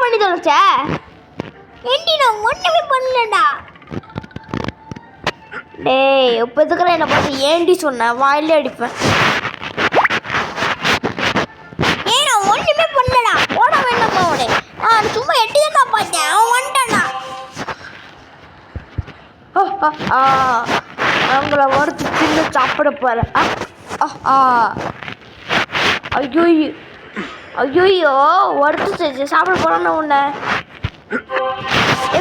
பண்ணி தொலைச்ச? ஏண்டி நான் ஒண்ணுமே பண்ணலடா. டேய் இப்போ எதுக்குற என்ன பார்த்து ஏண்டி சொன்ன? வாயிலே அடிப்பேன். ஏய் நான் ஒண்ணுமே பண்ணலடா. ஓட வேண்டாமா அவனே? நான் சும்மா எட்டி தான் பார்த்தேன். அவன் வந்துட்டானா? அவங்கள வறுத்து தின்னு சாப்பிட போகிறேன். ஐயோ ஐயோ வறுத்து செஞ்சு சாப்பிட போகிறேன்னா உன்னை.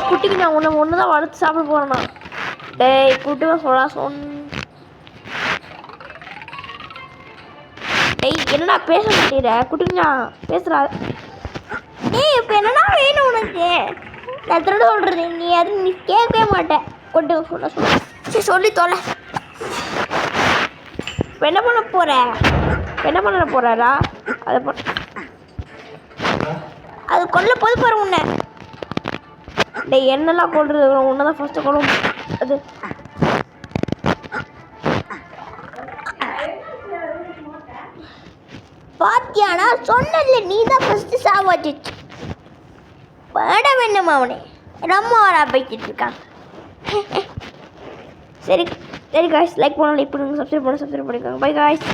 குட்டிக்கு நான் ஒன்று தான் வறுத்து சாப்பிட போகிறேன்னா. டேய் குட்டிமா டேய் என்னடா பேச மாட்டேற? குட்டிங்க பேசுகிறா. டேய் இப்போ என்னடா வேணும் உனக்கு? நான் திருட சொல்கிறேன், நீ அது நீ கேட்கவே மாட்டேன். கொண்டு சொல்ல சரி சொல்லி தொலை. இப்போ என்ன பண்ண போகிறா? அது கொல்ல போது பாரு உன்னை. டேய் என்னெல்லாம் கொள்றது? உன்னை தான் ஃபஸ்ட்டு கொள்ளும். அது பாத்தியானா சொன்னல நீ தான் ஃபர்ஸ்ட் சாவாச்சிச்சு. பட வேண்டாம் அவனே. ரொம்ப வரா போய்கிட்டு இருக்கான். சரி காய்ஸ் லைக் பண்ணலாம், இப்போ நீங்கள் சப்ஸ்கிரைப் பண்ணிக்கோங்க. By guys.